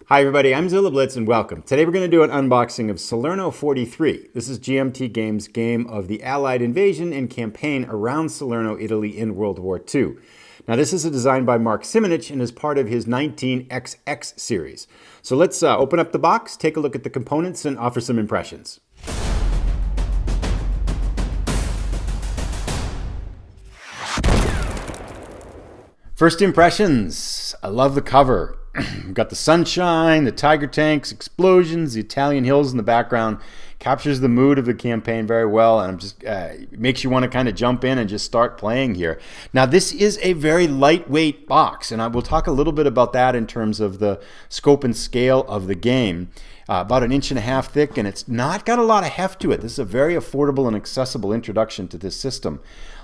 Hi everybody, I'm Zilla Blitz and welcome. Today we're going to do an unboxing of Salerno 43. This is GMT Games' game of the Allied invasion and campaign around Salerno, Italy in World War II. Now this is a design by Mark Simonitch and is part of his 19XX series. So let's open up the box, take a look at the components and offer some impressions. First impressions, I love the cover. We've got the sunshine, the tiger tanks, explosions, the Italian hills in the background. Captures the mood of the campaign very well, and it makes you want to kind of jump in and just start playing here. Now, this is a very lightweight box, and I will talk a little bit about that in terms of the scope and scale of the game. About 1.5 inches thick, and it's not got a lot of heft to it. This is a very affordable and accessible introduction to this system.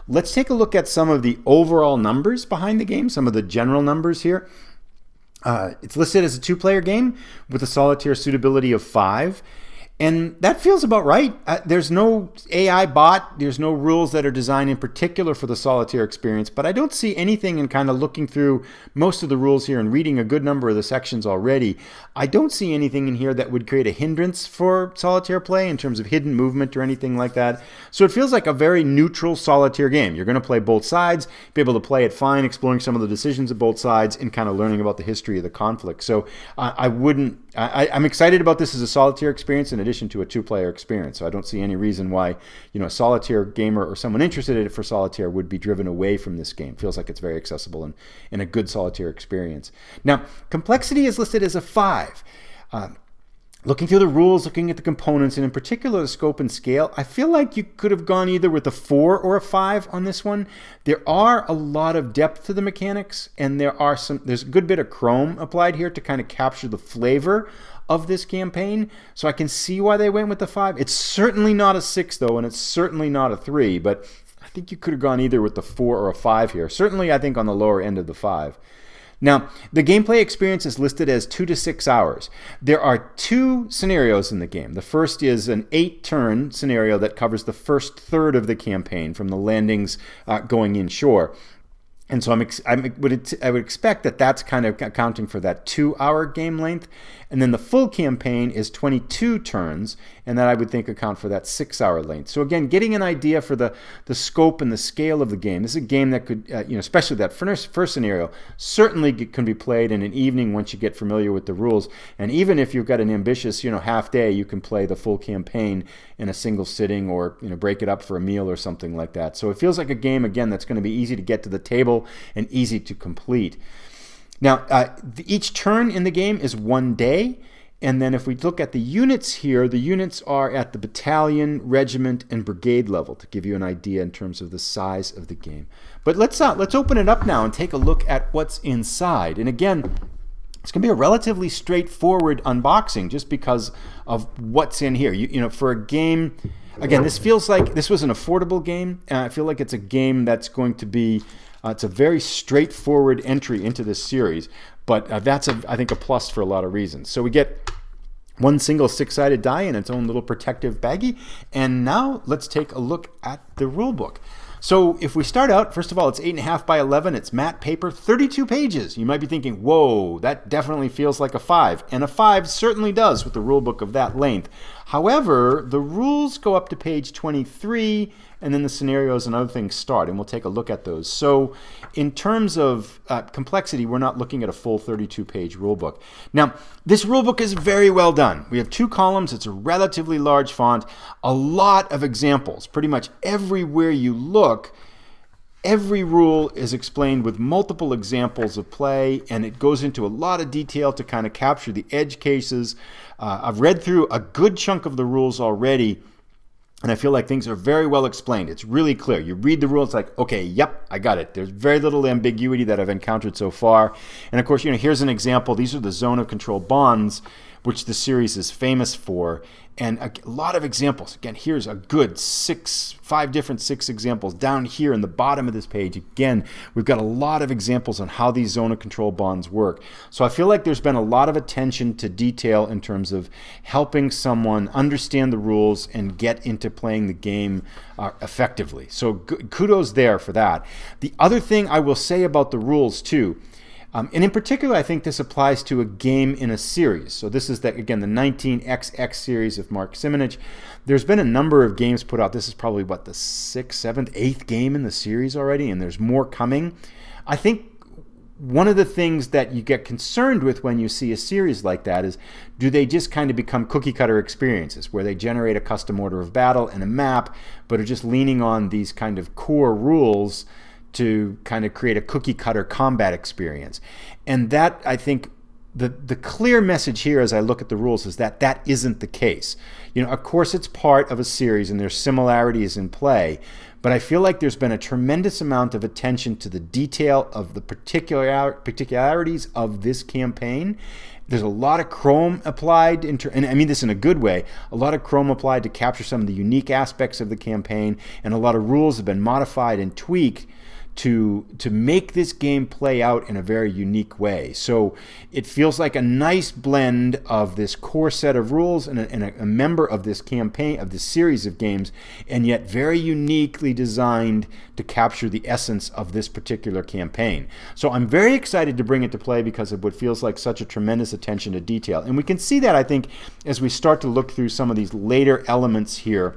Let's take a look at some of the overall numbers behind the game, some of the general numbers here. It's listed as a 2-player game with a solitaire suitability of 5. And that feels about right. There's no AI bot. There's no rules that are designed in particular for the solitaire experience. But I don't see anything in kind of looking through most of the rules here and reading a good number of the sections already. I don't see anything in here that would create a hindrance for solitaire play in terms of hidden movement or anything like that. So it feels like a very neutral solitaire game. You're going to play both sides, be able to play it fine, exploring some of the decisions of both sides and kind of learning about the history of the conflict. So I'm excited about this as a solitaire experience in addition to a 2-player experience. So I don't see any reason why, a solitaire gamer or someone interested in it for solitaire would be driven away from this game. Feels like it's very accessible and a good solitaire experience. Now, complexity is listed as a 5. Looking through the rules, looking at the components, and in particular the scope and scale, I feel like you could have gone either with a 4 or a 5 on this one. There are a lot of depth to the mechanics, and there's a good bit of chrome applied here to kind of capture the flavor of this campaign. So I can see why they went with the 5. It's certainly not a 6 though, and it's certainly not a 3, but I think you could have gone either with the 4 or a 5 here. Certainly I think on the lower end of the 5. Now, the gameplay experience is listed as 2 to 6 hours. There are 2 scenarios in the game. The first is an 8-turn scenario that covers the first third of the campaign from the landings going inshore. And so I would expect that that's kind of accounting for that 2-hour game length. And then the full campaign is 22 turns, and that I would think account for that 6-hour length. So again, getting an idea for the scope and the scale of the game. This is a game that could, especially that first scenario, certainly can be played in an evening once you get familiar with the rules. And even if you've got an ambitious, half day, you can play the full campaign in a single sitting or, break it up for a meal or something like that. So it feels like a game, again, that's going to be easy to get to the table and easy to complete. Now, each turn in the game is 1 day, and then if we look at the units here, the units are at the battalion, regiment, and brigade level to give you an idea in terms of the size of the game. But let's open it up now and take a look at what's inside. And again, it's going to be a relatively straightforward unboxing just because of what's in here. For a game, again, this feels like this was an affordable game. I feel like it's a game that's going to be it's a very straightforward entry into this series, but that's, I think, a plus for a lot of reasons. So we get one single 6-sided die in its own little protective baggie, and now let's take a look at the rule book. So if we start out, first of all, it's 8.5 by 11. It's matte paper, 32 pages. You might be thinking, whoa, that definitely feels like a 5. And a 5 certainly does with the rule book of that length. However, the rules go up to page 23, and then the scenarios and other things start, and we'll take a look at those. So in terms of complexity, we're not looking at a full 32-page rulebook. Now, this rulebook is very well done. We have 2 columns. It's a relatively large font, a lot of examples. Pretty much everywhere you look, every rule is explained with multiple examples of play, and it goes into a lot of detail to kind of capture the edge cases. I've read through a good chunk of the rules already, and I feel like things are very well explained. It's really clear. You read the rules, it's like, okay, yep, I got it. There's very little ambiguity that I've encountered so far. And of course, here's an example. These are the zone of control bonds, which the series is famous for. And a lot of examples. Again, here's a good 5 different 6 examples. Down here in the bottom of this page, again, we've got a lot of examples on how these zone of control bonds work. So I feel like there's been a lot of attention to detail in terms of helping someone understand the rules and get into playing the game effectively. So kudos there for that. The other thing I will say about the rules too, And in particular, I think this applies to a game in a series. So this is, again, the 19XX series of Mark Simonitch. There's been a number of games put out. This is probably, what, the 6th, 7th, 8th game in the series already, and there's more coming. I think one of the things that you get concerned with when you see a series like that is, do they just kind of become cookie-cutter experiences where they generate a custom order of battle and a map, but are just leaning on these kind of core rules to kind of create a cookie-cutter combat experience? And that, I think, the clear message here as I look at the rules is that that isn't the case. You know, of course it's part of a series and there's similarities in play, but I feel like there's been a tremendous amount of attention to the detail of the particularities of this campaign. There's a lot of chrome applied, and I mean this in a good way, a lot of chrome applied to capture some of the unique aspects of the campaign, and a lot of rules have been modified and tweaked to make this game play out in a very unique way. So it feels like a nice blend of this core set of rules and a member of this campaign, of this series of games, and yet very uniquely designed to capture the essence of this particular campaign. So I'm very excited to bring it to play because of what feels like such a tremendous attention to detail. And we can see that, I think, as we start to look through some of these later elements here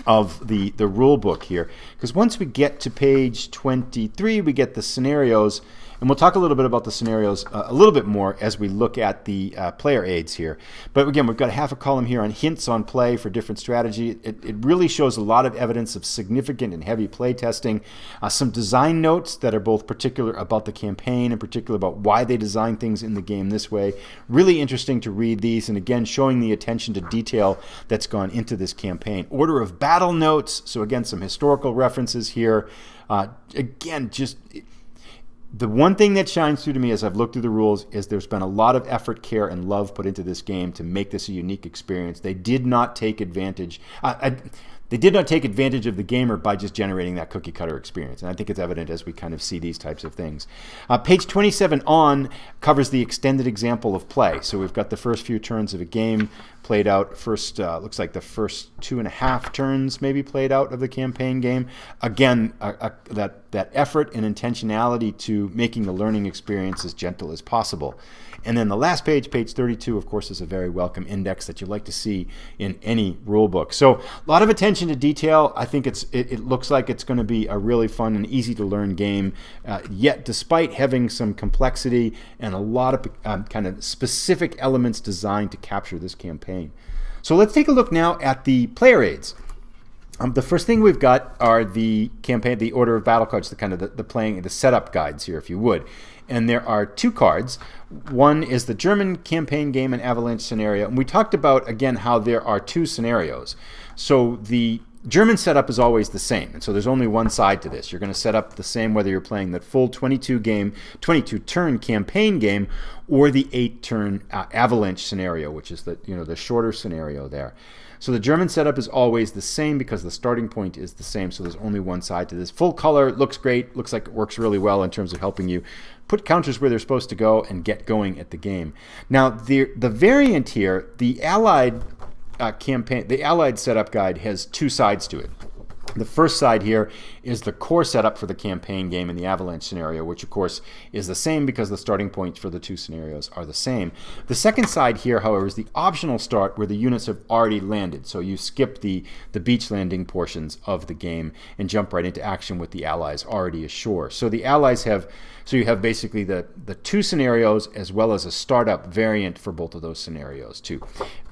of the rule book here, because once we get to page 23, we get the scenarios, and we'll talk a little bit about the scenarios a little bit more as we look at the player aids here. But again, we've got half a column here on hints on play for different strategy. It really shows a lot of evidence of significant and heavy play testing. Some design notes that are both particular about the campaign and particular about why they design things in the game this way. Really interesting to read these, and again, showing the attention to detail that's gone into this campaign. Order of battle notes, so again, some historical references here. Again, just the one thing that shines through to me as I've looked through the rules is there's been a lot of effort, care, and love put into this game to make this a unique experience. They did not take advantage. They did not take advantage of the gamer by just generating that cookie-cutter experience. And I think it's evident as we kind of see these types of things. Page 27 on covers the extended example of play. So we've got the first few turns of a game played out. Looks like the first 2.5 turns maybe played out of the campaign game. Again, that effort and intentionality to making the learning experience as gentle as possible. And then the last page, page 32, of course, is a very welcome index that you'd like to see in any rule book. So a lot of attention to detail. I think it looks like it's going to be a really fun and easy to learn game, yet despite having some complexity and a lot of kind of specific elements designed to capture this campaign. So let's take a look now at the player aids. The first thing we've got are the order of battle cards, the setup guides here, if you would. And there are 2 cards. One is the German campaign game and avalanche scenario. And we talked about, again, how there are 2 scenarios. So the German setup is always the same. And so there's only one side to this. You're going to set up the same whether you're playing the full 22-turn campaign game or the 8-turn avalanche scenario, which is the shorter scenario there. So the German setup is always the same because the starting point is the same, so there's only one side to this. Full color looks great, looks like it works really well in terms of helping you put counters where they're supposed to go and get going at the game. Now, the variant here, the Allied the Allied setup guide has 2 sides to it. The first side here is the core setup for the campaign game in the avalanche scenario, which of course is the same because the starting points for the 2 scenarios are the same. The second side here, however, is the optional start where the units have already landed. So you skip the beach landing portions of the game and jump right into action with the allies already ashore. So the allies you have basically the 2 scenarios as well as a startup variant for both of those scenarios too.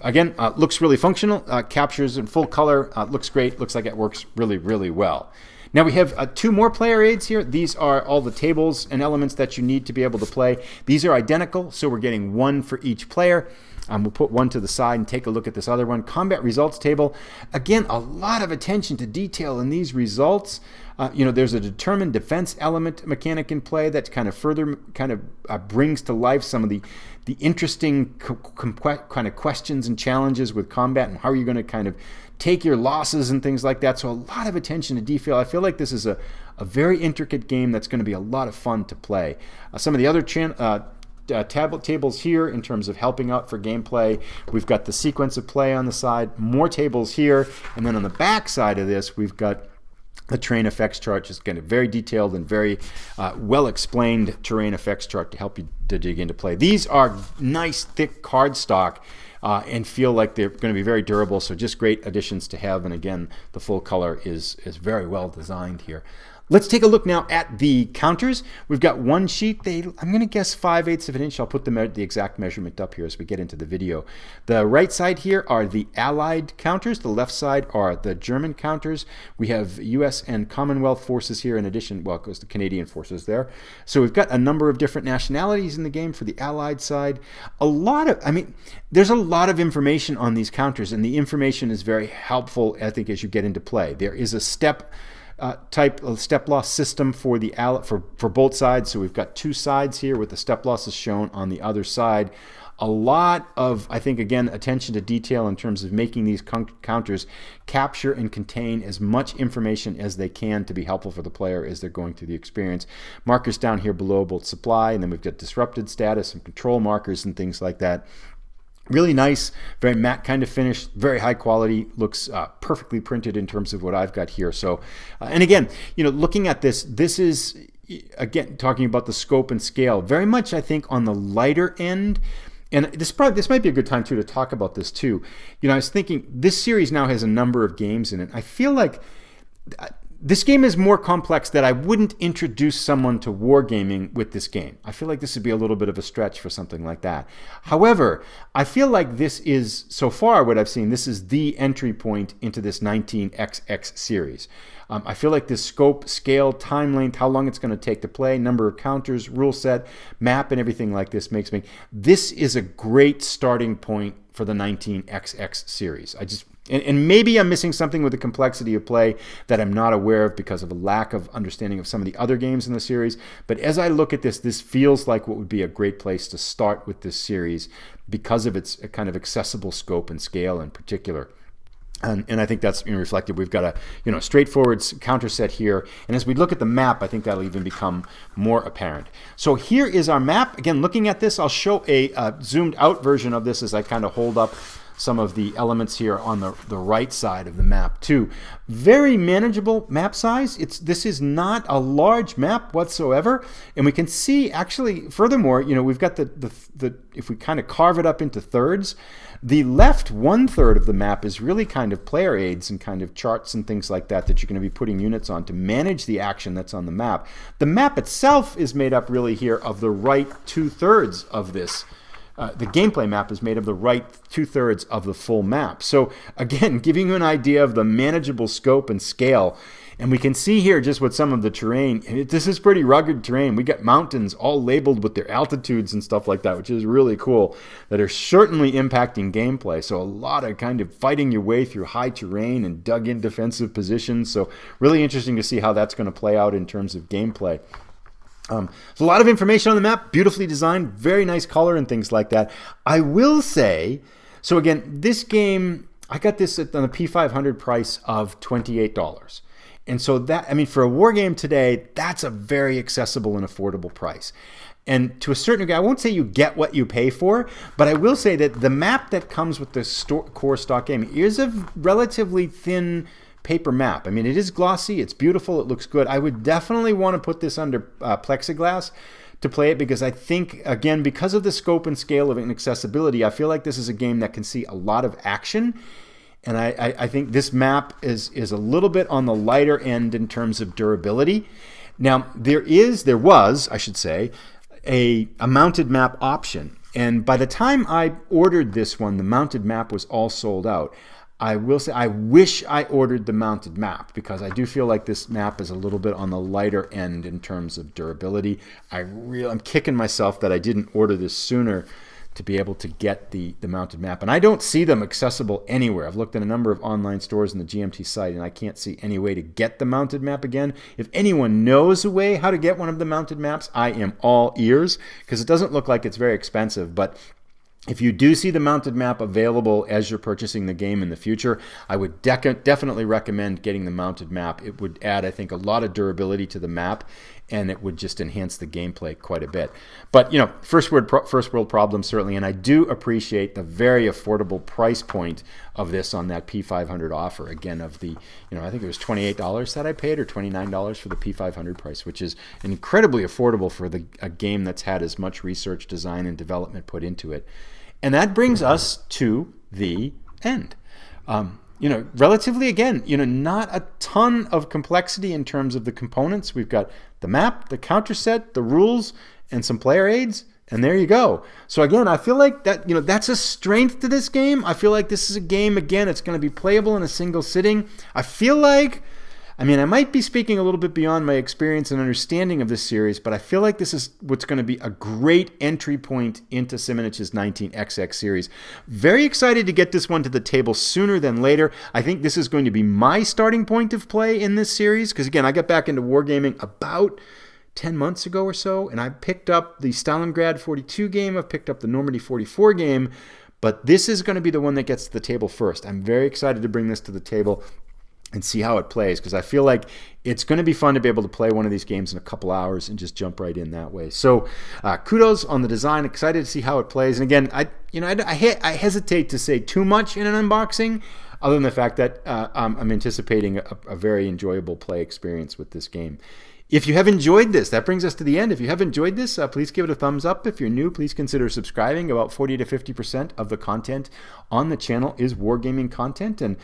Again, looks really functional, captures in full color, looks great, looks like it works really, really well. Now we have 2 more player aids here. These are all the tables and elements that you need to be able to play. These are identical, so we're getting 1 for each player. We'll put one to the side and take a look at this other one. Combat results table. Again, a lot of attention to detail in these results. There's a determined defense element mechanic in play that kind of further brings to life some of the interesting kind of questions and challenges with combat and how are you going to kind of take your losses and things like that. So a lot of attention to detail. I feel like this is a very intricate game that's going to be a lot of fun to play. Some of the other tablet tables here in terms of helping out for gameplay. We've got the sequence of play on the side, more tables here, and then on the back side of this we've got The terrain effects chart, just kind of very detailed and very well explained terrain effects chart to help you to dig into play. These are nice thick cardstock and feel like they're going to be very durable, so just great additions to have. And again, the full color is very well designed here. Let's take a look now at the counters. We've got one sheet. I'm going to guess 5/8 of an inch. I'll put the exact measurement up here as we get into the video. The right side here are the Allied counters. The left side are the German counters. We have U.S. and Commonwealth forces here in addition. Well, it goes to Canadian forces there. So we've got a number of different nationalities in the game for the Allied side. There's a lot of information on these counters, and the information is very helpful, I think, as you get into play. There is a step loss system for for both sides. So we've got two sides here with the step losses shown on the other side. A lot of, I think, again, attention to detail in terms of making these counters capture and contain as much information as they can to be helpful for the player as they're going through the experience. Markers down here below both supply, and then we've got disrupted status and control markers and things like that. Really nice, very matte kind of finish, very high quality, looks perfectly printed in terms of what I've got here. So, and again, looking at this is, again, talking about the scope and scale, very much, I think, on the lighter end. And this might be a good time, too, to talk about this, too. I was thinking, this series now has a number of games in it. I feel like this game is more complex that I wouldn't introduce someone to wargaming with this game. I feel like this would be a little bit of a stretch for something like that. However, I feel like this is, so far what I've seen, this is the entry point into this 19XX series. I feel like this scope, scale, time length, how long it's going to take to play, number of counters, rule set, map, and everything like this this is a great starting point for the 19XX series. And maybe I'm missing something with the complexity of play that I'm not aware of because of a lack of understanding of some of the other games in the series. But as I look at this feels like what would be a great place to start with this series because of its kind of accessible scope and scale in particular. And I think that's reflected. We've got a straightforward counter set here. And as we look at the map, I think that'll even become more apparent. So here is our map. Again, looking at this, I'll show a zoomed out version of this as I kind of hold up some of the elements here on the right side of the map too. Very manageable map size. This is not a large map whatsoever, and we can see actually furthermore, we've got the if we kind of carve it up into thirds, the left 1/3 of the map is really kind of player aids and kind of charts and things like that you're going to be putting units on to manage the action that's on the map. The map itself is made up really here of the right 2/3 of this. The gameplay map is made of the right 2/3 of the full map. So again, giving you an idea of the manageable scope and scale. And we can see here just with some of the terrain. This is pretty rugged terrain. We got mountains all labeled with their altitudes and stuff like that, which is really cool, that are certainly impacting gameplay. So a lot of kind of fighting your way through high terrain and dug in defensive positions. So really interesting to see how that's going to play out in terms of gameplay. So a lot of information on the map, beautifully designed, very nice color and things like that. I will say, so again, this game, I got this on the P500 price of $28. And so that, for a war game today, that's a very accessible and affordable price. And to a certain degree, I won't say you get what you pay for, but I will say that the map that comes with the core stock game is a relatively thin paper map. It is glossy, it's beautiful, it looks good. I would definitely want to put this under plexiglass to play it because I think, again, because of the scope and scale of it and accessibility, I feel like this is a game that can see a lot of action. And I think this map is a little bit on the lighter end in terms of durability. Now, there was, I should say, a mounted map option. And by the time I ordered this one, the mounted map was all sold out. I will say I wish I ordered the mounted map because I do feel like this map is a little bit on the lighter end in terms of durability. I'm kicking myself that I didn't order this sooner to be able to get the mounted map. And I don't see them accessible anywhere. I've looked at a number of online stores in the GMT site and I can't see any way to get the mounted map again. If anyone knows a way how to get one of the mounted maps, I am all ears because it doesn't look like it's very expensive. But if you do see the mounted map available as you're purchasing the game in the future, I would definitely recommend getting the mounted map. It would add, I think, a lot of durability to the map and it would just enhance the gameplay quite a bit. But, you know, first world problem, certainly, and I do appreciate the very affordable price point of this on that P500 offer. Again, of the, you know, I think it was $28 that I paid, or $29 for the P500 price, which is incredibly affordable for a game that's had as much research, design, and development put into it. And that brings us to the end. You know, relatively, again, you know, not a ton of complexity in terms of the components. We've got the map, the counter set, the rules, and some player aids, and there you go. So again, I feel like that, you know, that's a strength to this game. I feel like this is a game, again, it's going to be playable in a single sitting. I feel like, I mean, I might be speaking a little bit beyond my experience and understanding of this series, but I feel like this is what's going to be a great entry point into Simonitch's 19XX series. Very excited to get this one to the table sooner than later. I think this is going to be my starting point of play in this series, because again, I got back into wargaming about 10 months ago or so, and I picked up the Stalingrad 42 game, I've picked up the Normandy 44 game, but this is going to be the one that gets to the table first. I'm very excited to bring this to the table and see how it plays, because I feel like it's going to be fun to be able to play one of these games in a couple hours and just jump right in that way. So kudos on the design. Excited to see how it plays. And again, I hesitate to say too much in an unboxing, other than the fact that I'm anticipating a very enjoyable play experience with this game. If you have enjoyed this, that brings us to the end. If you have enjoyed this, please give it a thumbs up. If you're new, please consider subscribing. About 40 to 50% of the content on the channel is wargaming content. And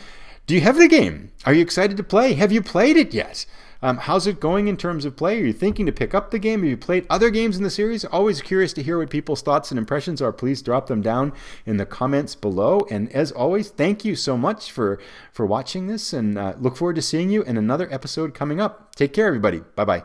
do you have the game? Are you excited to play? Have you played it yet? How's it going in terms of play? Are you thinking to pick up the game? Have you played other games in the series? Always curious to hear what people's thoughts and impressions are. Please drop them down in the comments below. And as always, thank you so much for watching this, and look forward to seeing you in another episode coming up. Take care, everybody. Bye-bye.